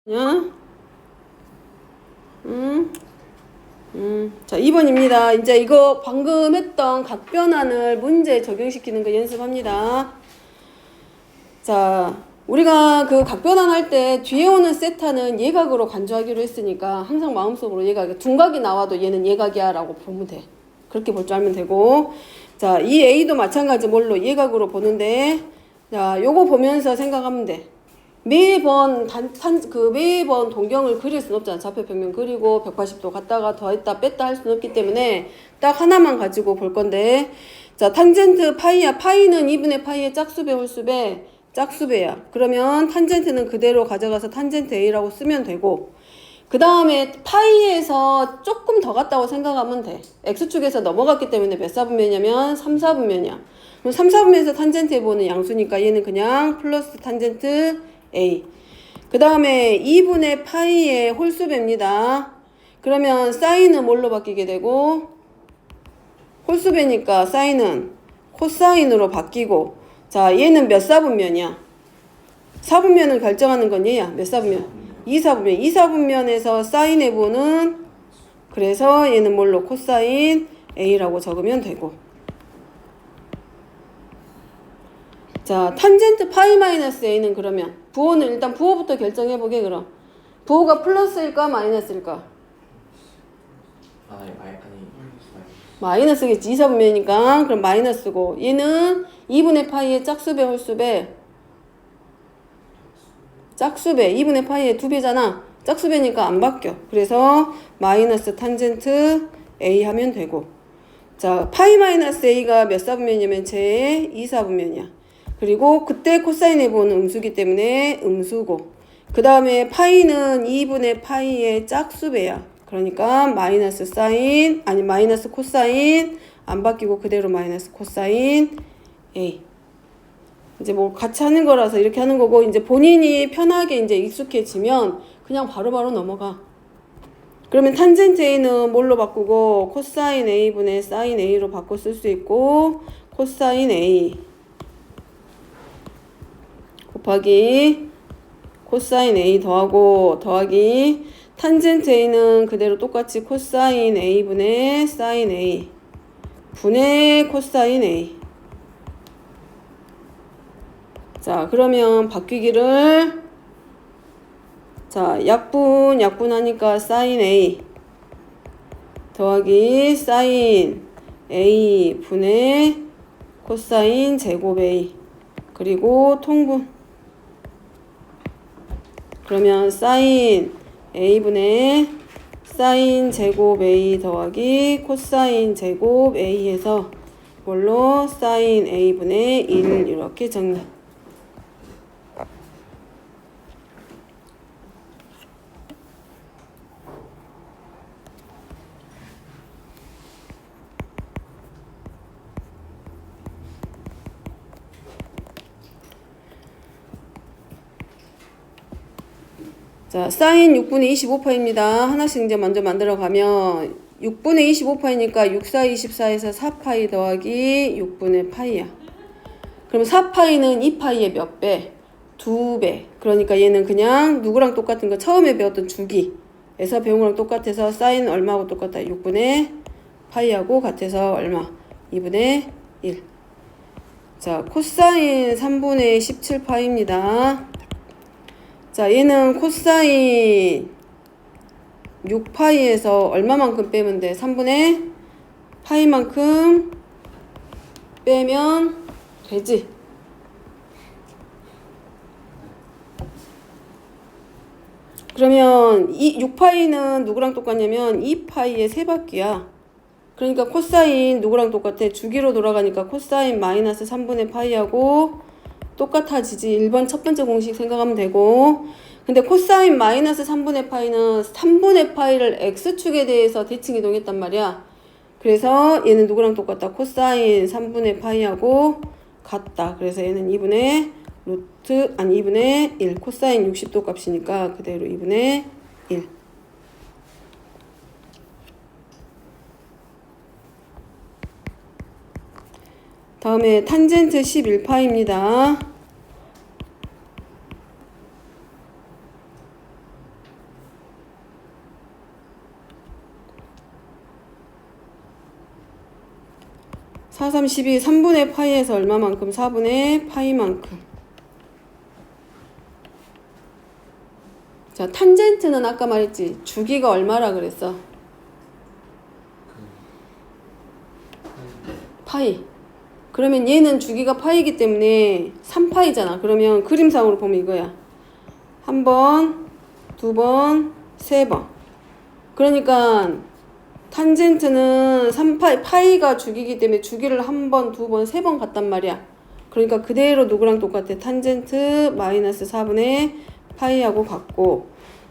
야? 자, 2번입니다. 이제 이거 방금 했던 각변환을 문제에 적용시키는 거 연습합니다. 자, 우리가 그 각변환 할 때 뒤에 오는 세타는 예각으로 간주하기로 했으니까 항상 마음속으로 예각, 둔각이 나와도 얘는 예각이야 라고 보면 돼. 그렇게 볼 줄 알면 되고. 자, 이 A도 마찬가지 뭘로 예각으로 보는데, 자, 요거 보면서 생각하면 돼. 매번 매번 동경을 그릴 수는 없잖아. 좌표평면 그리고 180도 갔다가 더했다 뺐다 할 수는 없기 때문에 딱 하나만 가지고 볼 건데, 자, 탄젠트 파이야. 파이는 2분의 파이의 짝수배 홀수배 짝수배야. 그러면 탄젠트는 그대로 가져가서 탄젠트 A라고 쓰면 되고, 그 다음에 파이에서 조금 더 갔다고 생각하면 돼. X축에서 넘어갔기 때문에 몇 사분면이냐면 3, 4분면이야. 그럼 3, 4분면에서 탄젠트에 보는 양수니까 얘는 그냥 플러스 탄젠트 A. 그 다음에 2분의 파이의 홀수배입니다. 그러면 사인은 뭘로 바뀌게 되고, 홀수배니까 사인은 코사인으로 바뀌고, 자, 얘는 몇 사분면이야? 사분면을 결정하는 건 얘야. 몇 사분면? 2사분면. 2사분면에서 사인의 부는, 그래서 얘는 뭘로? 코사인 A라고 적으면 되고. 자, 탄젠트 파이 마이너스 A는 그러면 부호는 일단 부호부터 결정해보게. 그럼 부호가 플러스일까 마이너스일까? 아니 마이너스겠지. 2사분면이니까 그럼 마이너스고, 얘는 2분의 파이의 짝수배 홀수배 짝수배 2분의 파이의 2배잖아. 짝수배니까 안 바뀌어. 그래서 마이너스 탄젠트 A 하면 되고, 자, 파이 마이너스 A가 몇 사분면이냐면 제 2사분면이야. 그리고 그때 코사인의 부호는 음수기 때문에 음수고, 그 다음에 파이는 2분의 파이의 짝수배야. 그러니까 마이너스 사인, 아니 마이너스 코사인 안 바뀌고 그대로 마이너스 코사인 A. 이제 뭐 같이 하는 거라서 이렇게 하는 거고, 이제 본인이 편하게 이제 익숙해지면 그냥 바로바로 넘어가. 그러면 탄젠트 A는 뭘로 바꾸고, 코사인 A분의 사인 A로 바꿔 쓸 수 있고, 코사인 A 곱하기 코사인 A 더하기 탄젠트 A는 그대로 똑같이 코사인 A분의 사인 A 분의 코사인 A. 자, 그러면 바뀌기를, 자, 약분하니까 사인 A 더하기 사인 A 분의 코사인 제곱 A, 그리고 통분. 그러면 사인 A분의 사인 제곱 A 더하기 코사인 제곱 A에서 뭘로 사인 A분의 1 이렇게 정리. 자, 사인 6분의 25파입니다. 하나씩 이제 먼저 만들어 가면 6분의 25파이니까 6, 4, 24에서 4파이 더하기 6분의 파이야. 그럼 4파이는 2파이의 몇 배? 2배. 그러니까 얘는 그냥 누구랑 똑같은 거 처음에 배웠던 주기에서 배운 거랑 똑같아서 사인 얼마하고 똑같다? 6분의 파이하고 같아서 얼마? 2분의 1. 자, 코사인 3분의 17파입니다. 자, 얘는 코사인 6파이에서 얼마만큼 빼면 돼? 3분의 파이만큼 빼면 되지. 그러면 이 6파이는 누구랑 똑같냐면 2파이의 3바퀴야. 그러니까 코사인 누구랑 똑같아? 주기로 돌아가니까 코사인 마이너스 3분의 파이하고 똑같아지지. 1번 첫 번째 공식 생각하면 되고, 근데 코사인 마이너스 3분의 파이는 3분의 파이를 X축에 대해서 대칭 이동했단 말이야. 그래서 얘는 누구랑 똑같다? 코사인 3분의 파이하고 같다. 그래서 얘는 2분의 1 코사인 60도 값이니까 그대로 2분의 1. 다음에 탄젠트 11파입니다. 4, 3, 12, 3분의 파이에서 얼마만큼? 4분의 파이만큼. 자, 탄젠트는 아까 말했지. 주기가 얼마라 그랬어? 파이. 그러면 얘는 주기가 파이기 때문에 3파이잖아. 그러면 그림상으로 보면 이거야. 한 번, 두 번, 세 번. 그러니까 탄젠트는 3파이, 파이가 주기이기 때문에 주기를 한 번, 두 번, 세 번 갔단 말이야. 그러니까 그대로 누구랑 똑같아? 탄젠트 마이너스 4분의 파이하고 같고,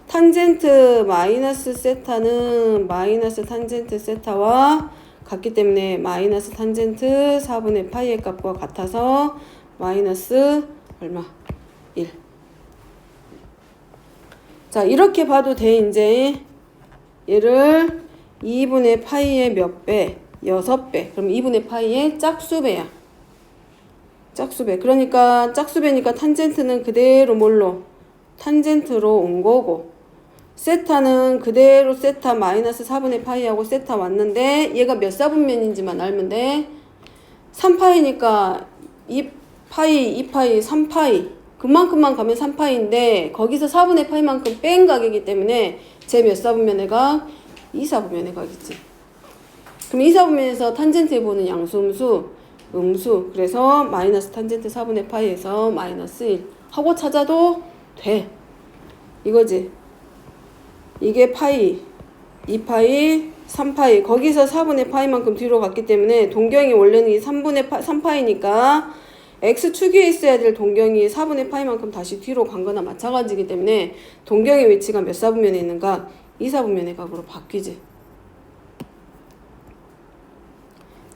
탄젠트 마이너스 세타는 마이너스 탄젠트 세타와 같기 때문에 마이너스 탄젠트 4분의 파이의 값과 같아서 마이너스 얼마? 1. 자, 이렇게 봐도 돼. 이제 얘를 2분의 파이의 몇 배? 6배. 그럼 2분의 파이의 짝수배야. 짝수배. 그러니까 짝수배니까 탄젠트는 그대로 뭘로? 탄젠트로 온 거고, 세타는 그대로 세타 마이너스 4분의 파이하고 세타 왔는데 얘가 몇 사분면인지만 알면 돼. 3파이니까 2파이, 2파이, 3파이. 그만큼만 가면 3파이인데 거기서 4분의 파이만큼 뺀 가격이기 때문에 제 몇 사분면의 각? 2사분면의 각이지. 그럼 2사분면에서 탄젠트에 보는 양수, 음수, 음수. 그래서 마이너스 탄젠트 4분의 파이에서 마이너스 1 하고 찾아도 돼. 이거지. 이게 파이, 2파이, 3파이. 거기서 4분의 파이만큼 뒤로 갔기 때문에 동경이 원래는 이 3파이니까 x축에 있어야 될 동경이 4분의 파이만큼 다시 뒤로 간 거나 마찬가지이기 때문에 동경의 위치가 몇 사분면에 있는가? 2사분면의 각으로 바뀌지.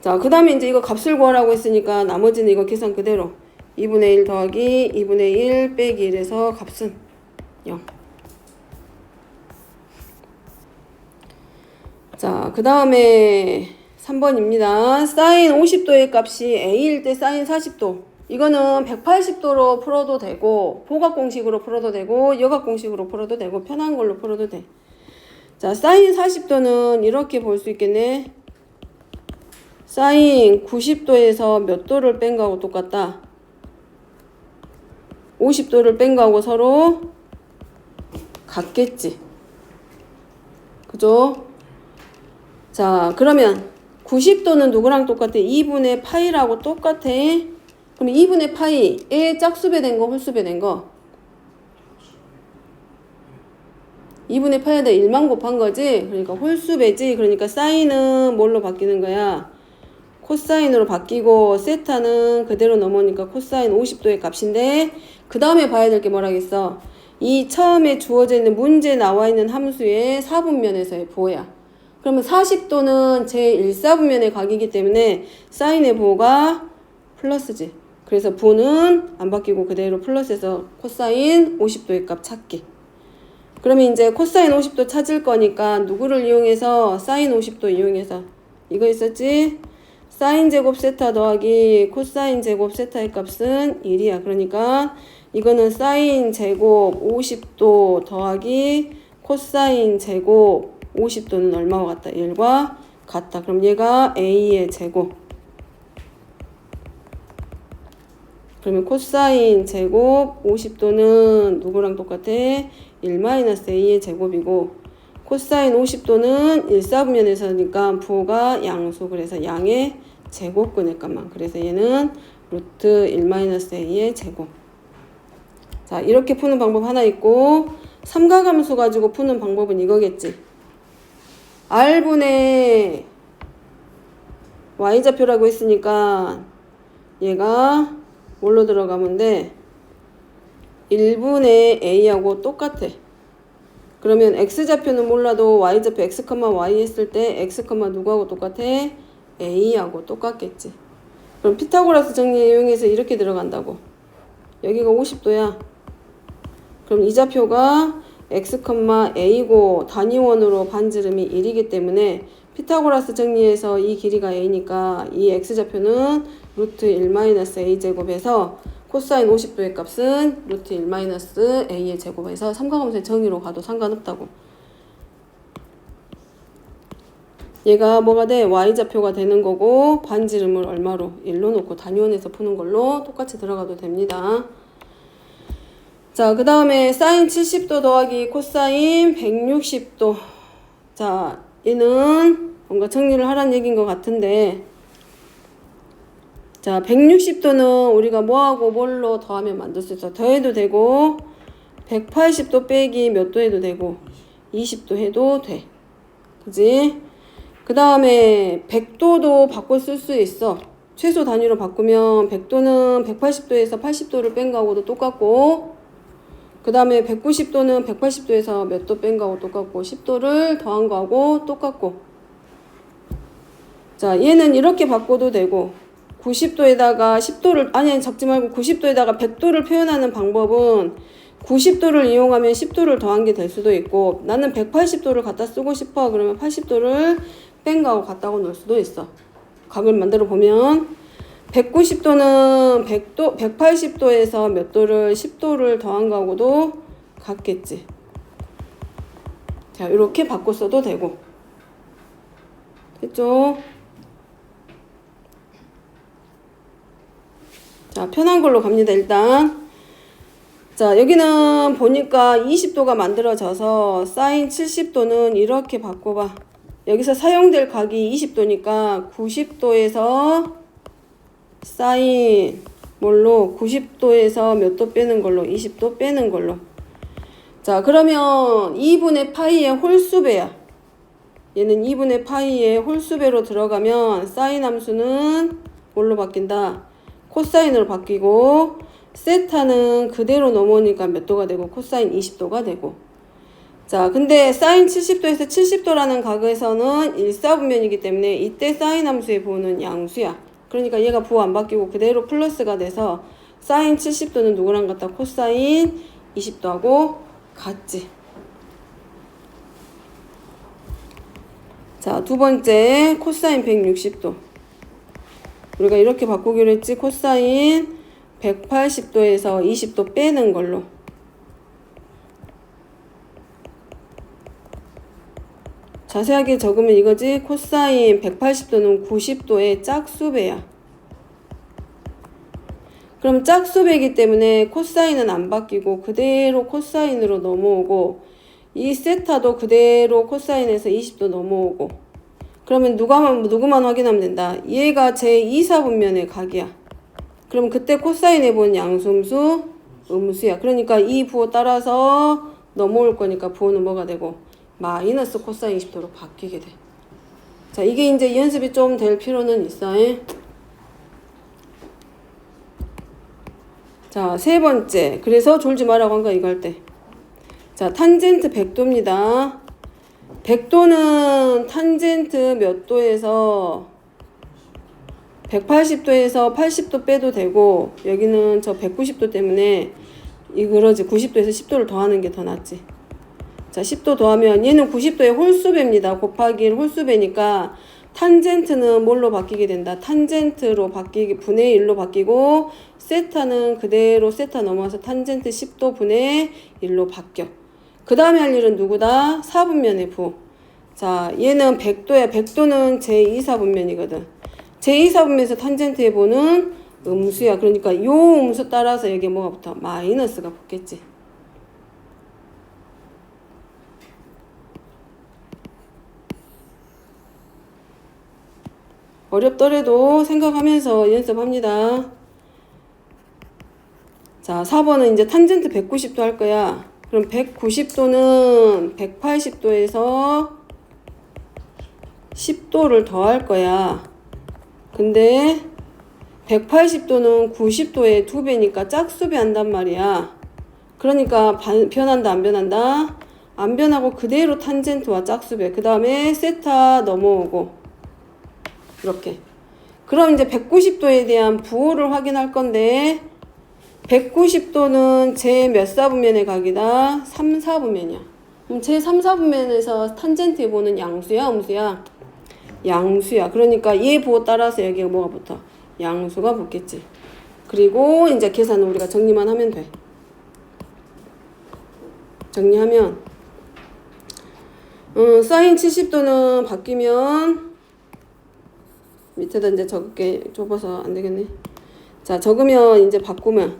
자, 그 다음에 이제 이거 값을 구하라고 했으니까 나머지는 이거 계산 그대로 2분의 1 더하기 2분의 1 빼기 1에서 값은 0. 자, 그 다음에 3번입니다. 사인 50도의 값이 A일 때 사인 40도. 이거는 180도로 풀어도 되고, 보각공식으로 풀어도 되고, 여각공식으로 풀어도 되고, 편한 걸로 풀어도 돼. 자, 사인 40도는 이렇게 볼 수 있겠네. 사인 90도에서 몇 도를 뺀 거하고 똑같다. 50도를 뺀 거하고 서로 같겠지. 그죠? 자, 그러면 90도는 누구랑 똑같아? 2분의 파이라고 똑같아. 그럼 2분의 파이에 짝수배 된 거, 홀수배 된 거. 2분의 파이에다 1만 곱한 거지? 그러니까 홀수배지? 그러니까 사인은 뭘로 바뀌는 거야? 코사인으로 바뀌고, 세타는 그대로 넘어오니까 코사인 50도의 값인데, 그 다음에 봐야 될 게 뭐라겠어? 이 처음에 주어져 있는 문제에 나와 있는 함수의 4분면에서의 부호야. 그러면 40도는 제1사분면의 각이기 때문에 사인의 부호가 플러스지. 그래서 부호는 안 바뀌고 그대로 플러스해서 코사인 50도의 값 찾기. 그러면 이제 코사인 50도 찾을 거니까 누구를 이용해서? 사인 50도 이용해서. 이거 있었지? 사인 제곱 세타 더하기 코사인 제곱 세타의 값은 1이야. 그러니까 이거는 사인 제곱 50도 더하기 코사인 제곱 50도는 얼마와 같다? 1과 같다. 그럼 얘가 A의 제곱. 그러면 코사인 제곱 50도는 누구랑 똑같아? 1-A의 제곱이고, 코사인 50도는 1사분면에서니까 부호가 양수. 그래서 양의 제곱근의 값만. 그래서 얘는 루트 1-A의 제곱. 자, 이렇게 푸는 방법 하나 있고, 삼각함수 가지고 푸는 방법은 이거겠지. R분의 Y좌표라고 했으니까 얘가 뭘로 들어가면 돼? 1분의 A하고 똑같아. 그러면 X좌표는 몰라도 Y좌표 X, Y 했을 때 X, 누구하고 똑같아? A하고 똑같겠지. 그럼 피타고라스 정리 이용해서 이렇게 들어간다고. 여기가 50도야. 그럼 이 좌표가 X, A고 단위원으로 반지름이 1이기 때문에 피타고라스 정리해서 이 길이가 A니까 이 X좌표는 루트 1-A 제곱에서 코사인 50도의 값은 루트 1-A의 제곱에서 삼각함수의 정의로 가도 상관없다고. 얘가 뭐가 돼? y좌표가 되는 거고 반지름을 얼마로? 1로 놓고 단위원에서 푸는 걸로 똑같이 들어가도 됩니다. 자, 그 다음에 사인 70도 더하기 코사인 160도. 자, 얘는 뭔가 정리를 하라는 얘기인 것 같은데, 자, 160도는 우리가 뭐하고 뭘로 더하면 만들 수 있어? 더해도 되고 180도 빼기 몇 도 해도 되고 20도 해도 돼. 그지? 그 다음에 100도도 바꿔 쓸 수 있어. 최소 단위로 바꾸면 100도는 180도에서 80도를 뺀 거하고도 똑같고, 그 다음에 190도는 180도에서 몇 도 뺀 거하고 똑같고 10도를 더한 거하고 똑같고. 자, 얘는 이렇게 바꿔도 되고 90도에다가 10도를 아니 적지 말고 90도에다가 100도를 표현하는 방법은 90도를 이용하면 10도를 더한 게 될 수도 있고, 나는 180도를 갖다 쓰고 싶어 그러면 80도를 뺀 거하고 같다고 넣을 수도 있어. 각을 만들어 보면 190도는 100도, 180도에서 몇 도를 10도를 더한 거하고도 같겠지. 자, 이렇게 바꿔 써도 되고. 됐죠? 자, 편한 걸로 갑니다, 일단. 자, 여기는 보니까 20도가 만들어져서 사인 70도는 이렇게 바꿔봐. 여기서 사용될 각이 20도니까 90도에서 사인 뭘로 90도에서 몇 도 빼는 걸로 20도 빼는 걸로. 자, 그러면 2분의 파이의 홀수배야. 얘는 2분의 파이의 홀수배로 들어가면 사인 함수는 뭘로 바뀐다? 코사인으로 바뀌고, 세타는 그대로 넘어오니까 몇 도가 되고 코사인 20도가 되고. 자, 근데 사인 70도에서 70도라는 각에서는 1사분면이기 때문에 이때 사인 함수의 부호는 양수야. 그러니까 얘가 부호 안 바뀌고 그대로 플러스가 돼서 사인 70도는 누구랑 같다? 코사인 20도하고 같지. 자, 두 번째 코사인 160도. 우리가 이렇게 바꾸기로 했지. 코사인 180도에서 20도 빼는 걸로. 자세하게 적으면 이거지. 코사인 180도는 90도의 짝수배야. 그럼 짝수배이기 때문에 코사인은 안 바뀌고 그대로 코사인으로 넘어오고, 이 세타도 그대로 코사인에서 20도 넘어오고. 그러면 누구만 확인하면 된다. 얘가 제2사분면의 각이야. 그럼 그때 코사인에 본 양수음수 음수야. 그러니까 이 부호 따라서 넘어올 거니까 부호는 뭐가 되고? 마이너스 코사인 20도로 바뀌게 돼. 자, 이게 이제 연습이 좀 될 필요는 있어. 자, 세 번째. 그래서 졸지 말라고 한 거야, 이거 할 때. 자, 탄젠트 100도입니다. 100도는 탄젠트 몇 도에서 180도에서 80도 빼도 되고, 여기는 저 190도 때문에 이거지 90도에서 10도를 더하는 게 더 낫지. 자, 10도 더하면 얘는 90도의 홀수배입니다. 곱하기 1 홀수배니까 탄젠트는 뭘로 바뀌게 된다? 탄젠트로 바뀌기 분의 1로 바뀌고, 세타는 그대로 세타 넘어와서 탄젠트 10도 분의 1로 바뀌어. 그 다음에 할 일은 누구다? 4분면의 부호. 자, 얘는 100도야. 100도는 제2사분면이거든. 제2사분면에서 탄젠트의 부호는 음수야. 그러니까 요 음수 따라서 여기에 뭐가 붙어? 마이너스가 붙겠지. 어렵더라도 생각하면서 연습합니다. 자, 4번은 이제 탄젠트 190도 할 거야. 그럼 190도는 180도에서 10도를 더할 거야. 근데 180도는 90도의 2배니까 짝수배 한단 말이야. 그러니까 변한다, 안 변한다? 안 변하고 그대로 탄젠트와 짝수배. 그 다음에 세타 넘어오고. 이렇게. 그럼 이제 190도에 대한 부호를 확인할 건데, 190도는 제 몇 사분면의 각이다? 3사분면이야. 그럼 제 3사분면에서 탄젠트의 부호는 양수야, 음수야? 양수야. 그러니까 얘 부호 따라서 여기가 뭐가 붙어? 양수가 붙겠지. 그리고 이제 계산은 우리가 정리만 하면 돼. 정리하면 사인 70도는 바뀌면 밑에다 이제 적을게. 좁아서 안 되겠네. 자, 적으면 이제 바꾸면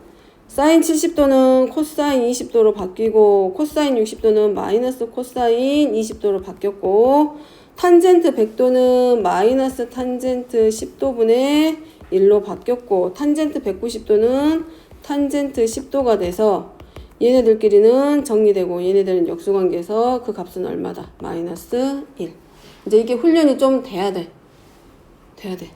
사인 70도는 코사인 20도로 바뀌고 코사인 60도는 마이너스 코사인 20도로 바뀌었고 탄젠트 100도는 마이너스 탄젠트 10도분의 1로 바뀌었고 탄젠트 190도는 탄젠트 10도가 돼서 얘네들끼리는 정리되고 얘네들은 역수관계에서 그 값은 얼마다? 마이너스 1. 이제 이게 훈련이 좀 돼야 돼. 돼야 돼.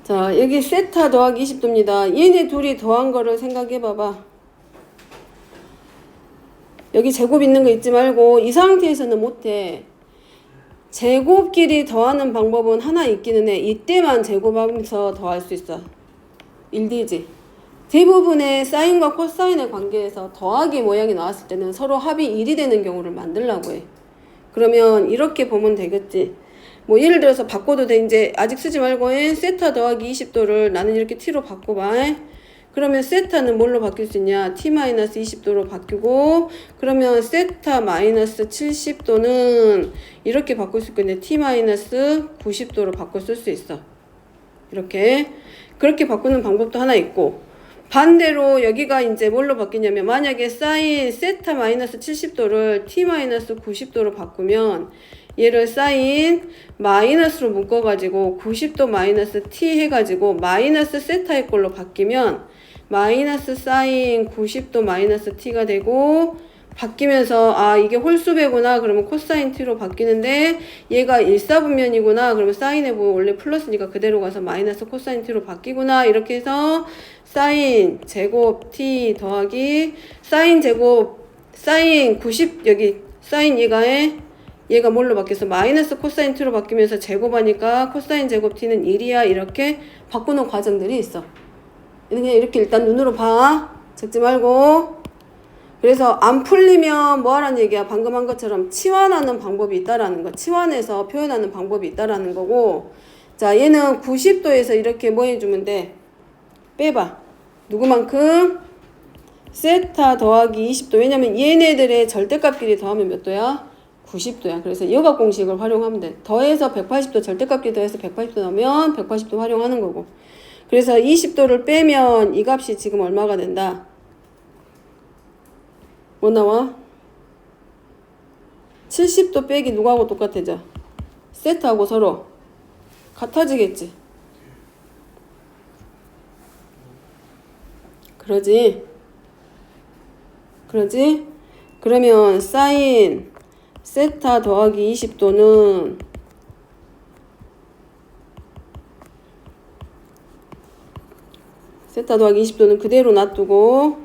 자, 여기 세타 더하기 20도입니다. 얘네 둘이 더한 거를 생각해 봐봐. 여기 제곱 있는 거 잊지 말고 이 상태에서는 못해. 제곱끼리 더하는 방법은 하나 있기는 해. 이때만 제곱하면서 더할 수 있어. 1D지. 대부분의 사인과 코사인의 관계에서 더하기 모양이 나왔을 때는 서로 합이 1이 되는 경우를 만들려고 해. 그러면 이렇게 보면 되겠지. 뭐 예를 들어서 바꿔도 돼. 이제 아직 쓰지 말고 세타 더하기 20도를 나는 이렇게 t로 바꿔봐. 그러면 세타는 뭘로 바뀔 수 있냐? t-20도로 바뀌고 그러면 세타 마이너스 70도는 이렇게 바꿀 수 있겠네. t-90도로 바꿔 쓸 수 있어. 이렇게 그렇게 바꾸는 방법도 하나 있고 반대로 여기가 이제 뭘로 바뀌냐면 만약에 사인 세타 마이너스 70도를 t-90도로 바꾸면 얘를 사인 마이너스로 묶어가지고 90도 마이너스 t 해가지고 마이너스 세타의 꼴로 바뀌면 마이너스 사인 90도 마이너스 t가 되고 바뀌면서 아 이게 홀수배구나 그러면 코사인 t로 바뀌는데 얘가 일사분면이구나 그러면 사인의 뭐 원래 플러스니까 그대로 가서 마이너스 코사인 t로 바뀌구나 이렇게 해서 사인 제곱 t 더하기 사인 제곱 사인 90 여기 사인 얘가 뭘로 바뀌었어? 마이너스 코사인 t로 바뀌면서 제곱하니까 코사인 제곱 t는 1이야 이렇게 바꾸는 과정들이 있어. 그냥 이렇게 일단 눈으로 봐. 적지 말고. 그래서 안 풀리면 뭐 하라는 얘기야? 방금 한 것처럼 치환하는 방법이 있다라는 거. 치환해서 표현하는 방법이 있다라는 거고. 자, 얘는 90도에서 이렇게 뭐 해주면 돼? 빼봐. 누구만큼? 세타 더하기 20도. 왜냐면 얘네들의 절대값끼리 더하면 몇 도야? 90도야. 그래서 여각 공식을 활용하면 돼. 더해서 180도 절대값끼리 더해서 180도 넣으면 180도 활용하는 거고. 그래서 20도를 빼면 이 값이 지금 얼마가 된다? 뭐 나와? 70도 빼기 누구하고 똑같아져? 세타하고 서로 같아지겠지. 그러지? 그러면 사인 세타 더하기 20도는 세타 더하기 20도는 그대로 놔두고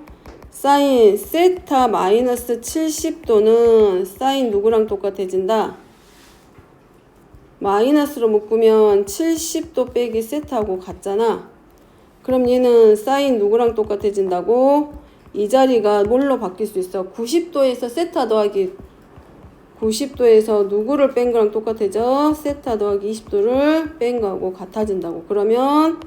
사인 세타 마이너스 70도는 사인 누구랑 똑같아진다? 마이너스로 묶으면 70도 빼기 세타하고 같잖아. 그럼 얘는 사인 누구랑 똑같아진다고? 이 자리가 뭘로 바뀔 수 있어? 90도에서 세타 더하기 90도에서 누구를 뺀 거랑 똑같아져? 세타 더하기 20도를 뺀 거하고 같아진다고. 그러면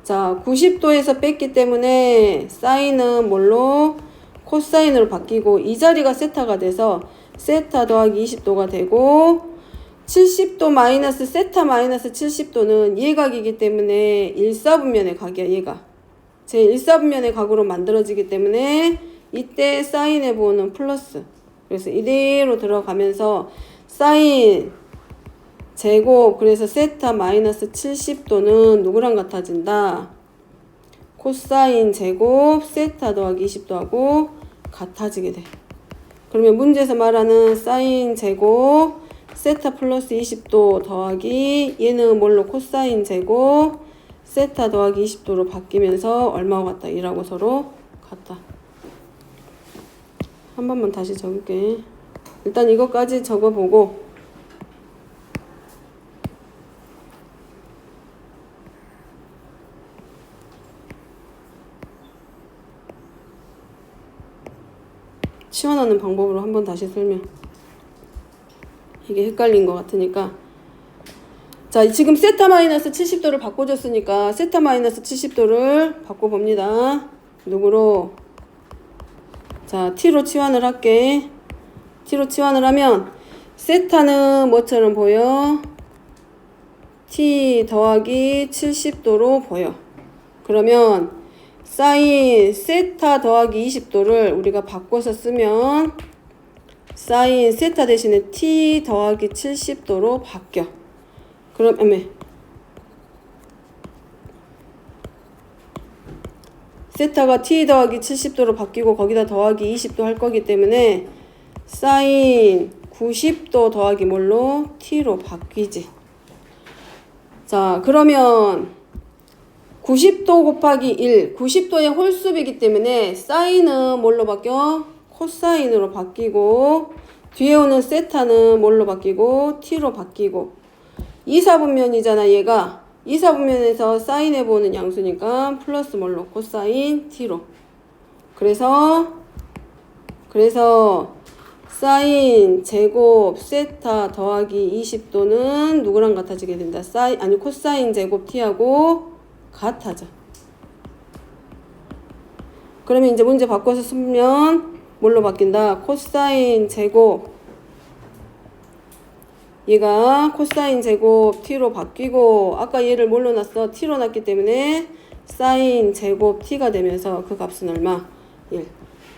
자 90도에서 뺐기 때문에 사인은 뭘로? 코사인으로 바뀌고 이 자리가 세타가 돼서 세타 더하기 20도가 되고 70도 마이너스 세타 마이너스 70도는 예각이기 때문에 일사분면의 각이야. 얘가 제 일사분면의 각으로 만들어지기 때문에 이때 사인의 부호는 플러스. 그래서 이대로 들어가면서 사인 제곱 그래서 세타 마이너스 70도는 누구랑 같아진다? 코사인 제곱 세타 더하기 20도하고 같아지게 돼. 그러면 문제에서 말하는 사인 제곱 세타 플러스 20도 더하기 얘는 뭘로 코사인 제곱 세타 더하기 20도로 바뀌면서 얼마와 같다? 2라고 서로 같다. 한 번만 다시 적을게. 일단 이것까지 적어보고 치환하는 방법으로 한번 다시 설명. 이게 헷갈린 것 같으니까. 자, 지금 세타 마이너스 70도를 바꿔줬으니까 세타 마이너스 70도를 바꿔봅니다. 누구로? 자, t로 치환을 할게. t로 치환을 하면 세타는 뭐처럼 보여? t 더하기 70도로 보여. 그러면 사인 세타 더하기 20도를 우리가 바꿔서 쓰면 사인 세타 대신에 t 더하기 70도로 바뀌어. 그러면 세타가 t 더하기 70도로 바뀌고 거기다 더하기 20도 할 거기 때문에 사인 90도 더하기 뭘로? t로 바뀌지. 자, 그러면 90도 곱하기 1, 90도의 홀수이기 때문에 사인은 뭘로 바뀌어? 코사인으로 바뀌고 뒤에 오는 세타는 뭘로 바뀌고? t로 바뀌고 2사분면이잖아 얘가. 2사분면에서 사인해보는 양수니까 플러스 뭘로? 코사인 t로. 그래서 사인 제곱 세타 더하기 20도는 누구랑 같아지게 된다? 코사인 제곱 t하고 같아져. 그러면 이제 문제 바꿔서 쓰면 뭘로 바뀐다? 코사인 제곱 얘가 코사인 제곱 t로 바뀌고 아까 얘를 뭘로 놨어? t로 놨기 때문에 사인 제곱 t가 되면서 그 값은 얼마? 1.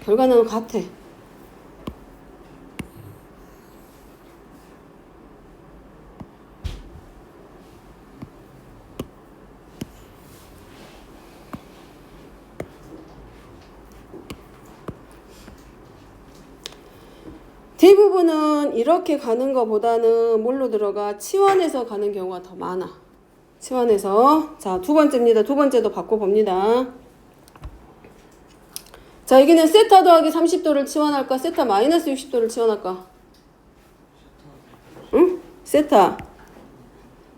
결과는 같아. 대부분은 이렇게 가는 것보다는 뭘로 들어가? 치환해서 가는 경우가 더 많아. 치환해서. 자, 두 번째입니다. 두 번째도 바꿔봅니다. 자, 여기는 세타 더하기 30도를 치환할까? 세타 마이너스 60도를 치환할까? 응? 세타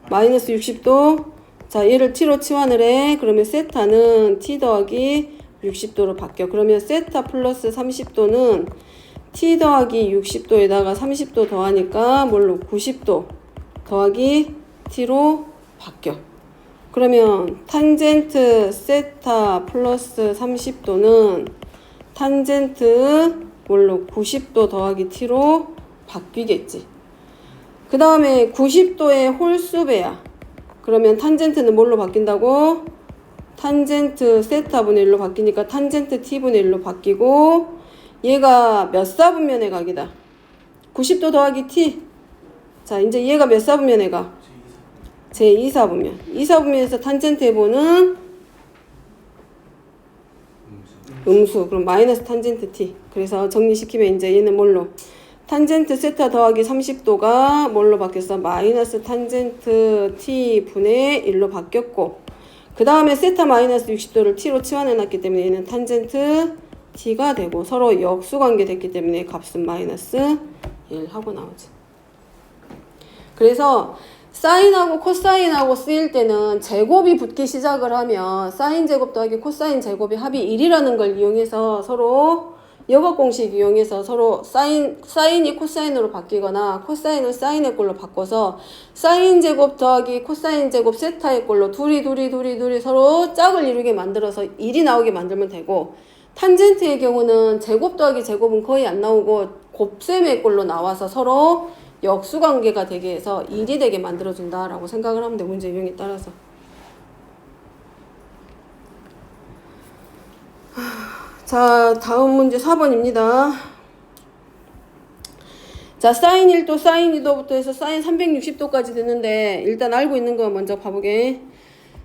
마이너스 60도. 자, 얘를 t로 치환을 해. 그러면 세타는 t 더하기 60도로 바뀌어. 그러면 세타 플러스 30도는 t 더하기 60도에다가 30도 더하니까 뭘로? 90도 더하기 t로 바뀌어. 그러면 탄젠트 세타 플러스 30도는 탄젠트 뭘로? 90도 더하기 t로 바뀌겠지. 그 다음에 90도의 홀수배야. 그러면 탄젠트는 뭘로 바뀐다고? 탄젠트 세타분의 1로 바뀌니까 탄젠트 t분의 1로 바뀌고 얘가 몇 사분면의 각이다? 90도 더하기 t. 자, 이제 얘가 몇 사분면의 각? 제2사분면. 2사분면에서 탄젠트 해보는 음수. 그럼 마이너스 탄젠트 t. 그래서 정리시키면 이제 얘는 뭘로? 탄젠트 세타 더하기 30도가 뭘로 바뀌었어? 마이너스 탄젠트 t 분의 1로 바뀌었고 그 다음에 세타 마이너스 60도를 t로 치환해놨기 때문에 얘는 탄젠트 t가 되고 서로 역수관계 됐기 때문에 값은 마이너스 1 하고 나오지. 그래서 사인하고 코사인하고 쓰일 때는 제곱이 붙기 시작을 하면 사인 제곱 더하기 코사인 제곱이 합이 1이라는 걸 이용해서 서로 여거 공식 이용해서 서로 사인이 코사인으로 바뀌거나 코사인을 사인의 꼴로 바꿔서 사인 제곱 더하기 코사인 제곱 세타의 꼴로 둘이 서로 짝을 이루게 만들어서 1이 나오게 만들면 되고 탄젠트의 경우는 제곱 더하기 제곱은 거의 안 나오고 곱셈의 꼴로 나와서 서로 역수관계가 되게 해서 1이 되게 만들어준다라고 생각을 하면 돼. 문제 유형에 따라서. 자, 다음 문제 4번입니다. 자, 사인 1도, 사인 2도부터 해서 사인 360도까지 되는데 일단 알고 있는 거 먼저 봐보게.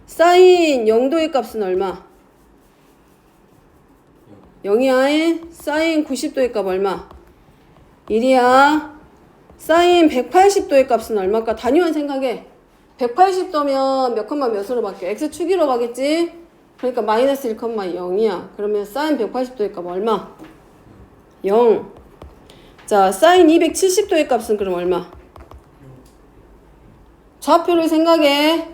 사인 0도의 값은 얼마? 0이야. 사인 90도의 값 얼마? 1이야. 사인 180도의 값은 얼마일까? 단위원 생각해. 180도면 몇 컴마 몇으로 바뀌어? x축으로 가겠지? 그러니까 마이너스 1,0이야. 그러면 사인 180도의 값 얼마? 0. 자, 사인 270도의 값은 그럼 얼마? 좌표를 생각해.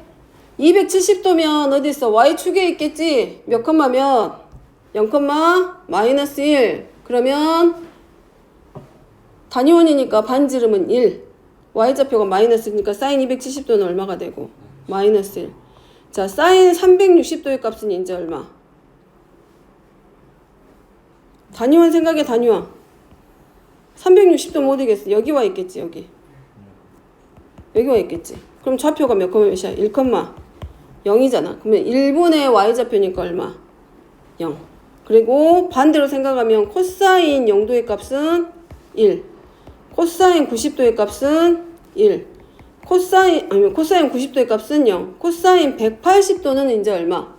270도면 어디 있어? y축에 있겠지? 몇 컴마 몇? 0, 마이너스 1. 그러면 단위원이니까 반지름은 1. y좌표가 마이너스니까 사인 270도는 얼마가 되고? 마이너스 1. 자, 사인 360도의 값은 이제 얼마? 단위원 생각해, 단위원. 360도 못 이겠어. 여기 와 있겠지, 여기. 여기 와 있겠지. 그럼 좌표가 몇 컴마 몇이야? 1, 0이잖아. 그러면 1분의 y좌표니까 얼마? 0. 그리고 반대로 생각하면 코사인 0도의 값은 1. 코사인 90도의 값은 1. 코사인 90도의 값은 0. 코사인 180도는 이제 얼마?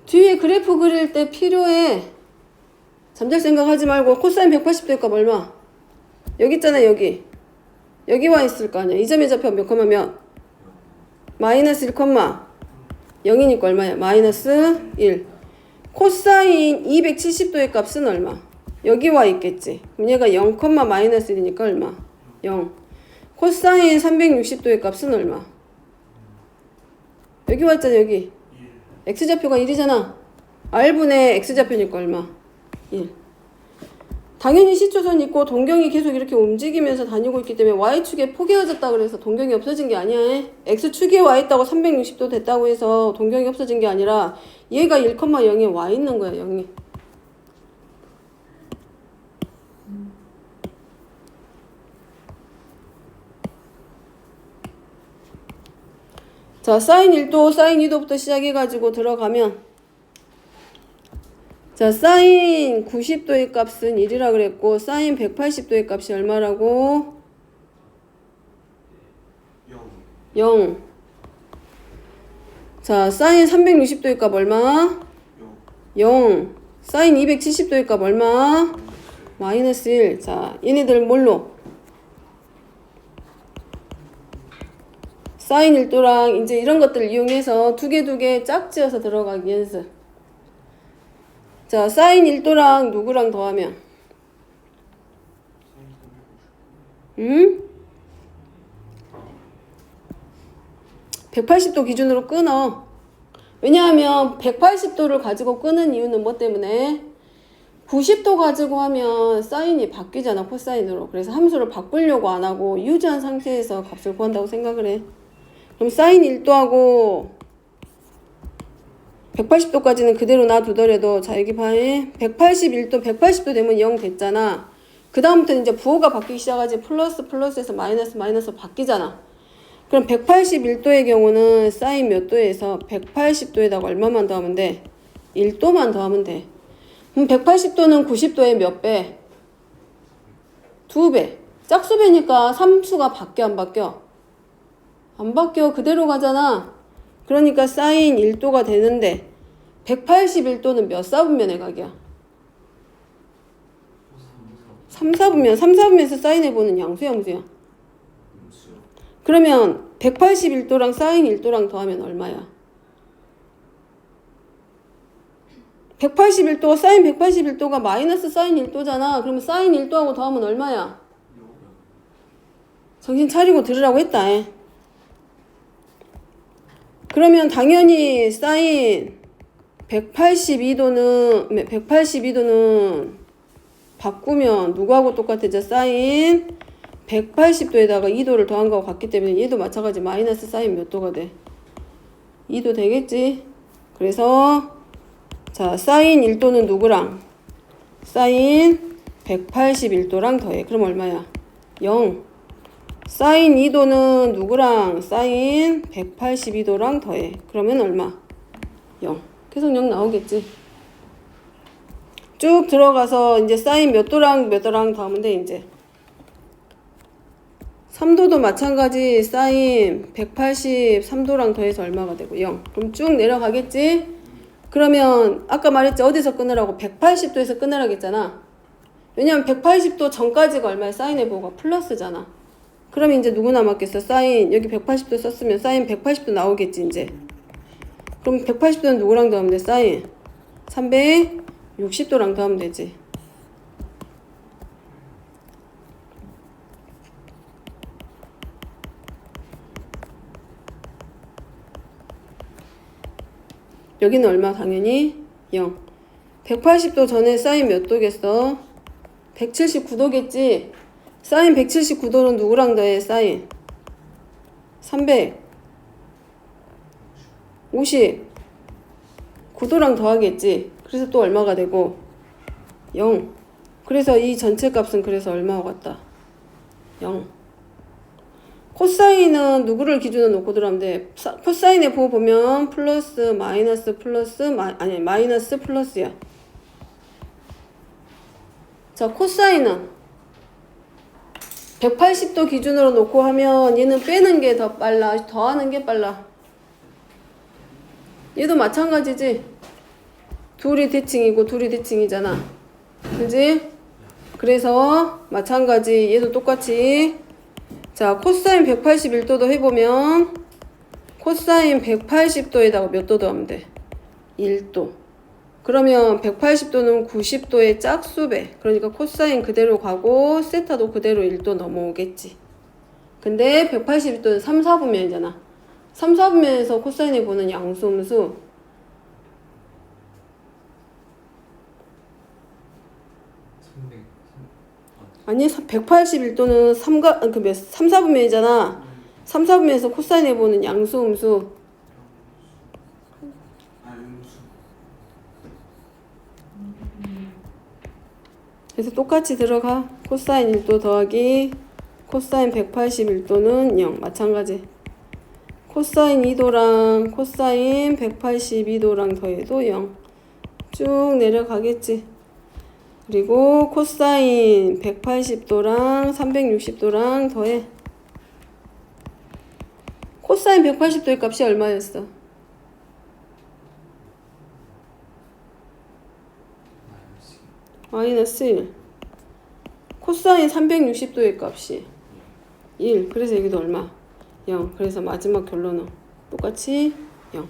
뒤에 그래프 그릴 때 필요해. 잠잘 생각하지 말고 코사인 180도의 값 얼마? 여기 있잖아, 여기. 여기 와 있을 거 아니야. 이 점의 좌표 몇 컴마 몇? 마이너스 1, 0이니까 얼마야? 마이너스 1. 코사인 270도의 값은 얼마? 여기 와 있겠지. 그럼 얘가 0, 마이너스 1이니까 얼마? 0. 코사인 360도의 값은 얼마? 여기 와 있잖아, 여기. x좌표가 1이잖아. r분의 x좌표니까 얼마? 1. 당연히 시초선 있고 동경이 계속 이렇게 움직이면서 다니고 있기 때문에 y축에 포개어졌다 그래서 동경이 없어진 게 아니야. x축에 와 있다고 360도 됐다고 해서 동경이 없어진 게 아니라 얘가 1, 0에 와 있는 거야, 0이. 자, 사인 1도, 사인 2도부터 시작해가지고 들어가면 자, 사인 90도의 값은 1이라 그랬고 사인 180도의 값이 얼마라고? 0. 자, 사인 360도의 값 얼마? 0. 사인 270도의 값 얼마? 마이너스 1. 자, 얘네들 뭘로? 사인 1도랑 이제 이런 것들 이용해서 두 개 짝지어서 들어가기 연습. 자, 사인 1도랑 누구랑 더하면? 180도 기준으로 끊어. 왜냐하면 180도를 가지고 끄는 이유는 뭐 때문에? 90도 가지고 하면 사인이 바뀌잖아, 코사인으로. 그래서 함수를 바꾸려고 안 하고 유지한 상태에서 값을 구한다고 생각을 해. 그럼 사인 1도하고 180도까지는 그대로 놔두더라도, 자, 여기 봐. 181도, 180도 되면 0 됐잖아. 그 다음부터는 이제 부호가 바뀌기 시작하지. 플러스에서 마이너스 바뀌잖아. 그럼 181도의 경우는 사인 몇 도에서 180도에다가 얼마만 더하면 돼? 1도만 더하면 돼. 그럼 180도는 90도의 몇 배? 2배. 짝수배니까 3수가 바뀌어, 안 바뀌어? 안 바뀌어. 그대로 가잖아. 그러니까 사인 1도가 되는데 181도는 몇 사분면의 각이야? 3, 4분면. 3, 4분면에서 사인해보는 양수야, 무수야? 그러면 181도랑 사인 1도랑 더하면 얼마야? 181도, 사인 181도가 마이너스 사인 1도잖아. 그러면 사인 1도하고 더하면 얼마야? 정신 차리고 들으라고 했다. 그러면 당연히 사인 182도는 바꾸면 누구하고 똑같아져? 사인 180도에다가 2도를 더한 거하고 같기 때문에 얘도 마찬가지 마이너스 사인 몇 도가 돼? 2도 되겠지? 그래서 자, 사인 1도는 누구랑? 사인 181도랑 더해. 그럼 얼마야? 0. 사인 2도는 누구랑? 사인 182도랑 더해. 그러면 얼마? 0. 계속 0 나오겠지? 쭉 들어가서 이제 사인 몇 도랑 몇 도랑 더하면 돼, 이제. 3도도 마찬가지 사인 183도랑 더해서 얼마가 되고 0. 그럼 쭉 내려가겠지? 그러면 아까 말했지, 어디서 끊으라고? 180도에서 끊으라고 했잖아. 왜냐면 180도 전까지가 얼마야? 사인의 부호가 플러스잖아. 그럼 이제 누구 남았겠어? 사인, 여기 180도 썼으면 사인 180도 나오겠지, 이제. 그럼 180도는 누구랑 더하면 돼? 사인 360도랑 더하면 되지. 여기는 얼마? 당연히 0. 180도 전에 사인 몇 도겠어? 179도겠지? 사인 179도는 누구랑 더해? 사인 350 9도랑 더하겠지? 그래서 또 얼마가 되고? 0. 그래서 이 전체 값은 그래서 얼마가 같다? 0. 코사인은 누구를 기준으로 놓고 들어가면 돼? 코사인의 보 보면 플러스 마이너스 플러스 아니 마이너스 플러스야. 자, 코사인은 180도 기준으로 놓고 하면 얘는 빼는 게 더 빨라, 더하는 게 빨라. 얘도 마찬가지지. 둘이 대칭이고 둘이 대칭이잖아. 그지? 그래서 마찬가지 얘도 똑같이. 자, 코사인 181도도 해보면 코사인 180도에다가 몇 도 더하면 돼? 1도. 그러면 180도는 90도의 짝수배. 그러니까 코사인 그대로 가고 세타도 그대로 1도 넘어오겠지. 근데 180도는 3, 4분면이잖아. 3, 4분면에서 코사인에 보는 양수음수. 아니 181도는 3, 4분면이잖아. 3, 4분면에서 코사인에 보는 양수음수. 그래서 똑같이 들어가. 코사인 1도 더하기 코사인 181도는 0. 마찬가지. 코사인 2도랑 코사인 182도랑 더해도 0. 쭉 내려가겠지. 그리고 코사인 180도랑 360도랑 더해. 코사인 180도의 값이 얼마였어? 마이너스 1. 코사인 360도의 값이 1. 그래서 여기도 얼마? 0. 그래서 마지막 결론은 똑같이 0.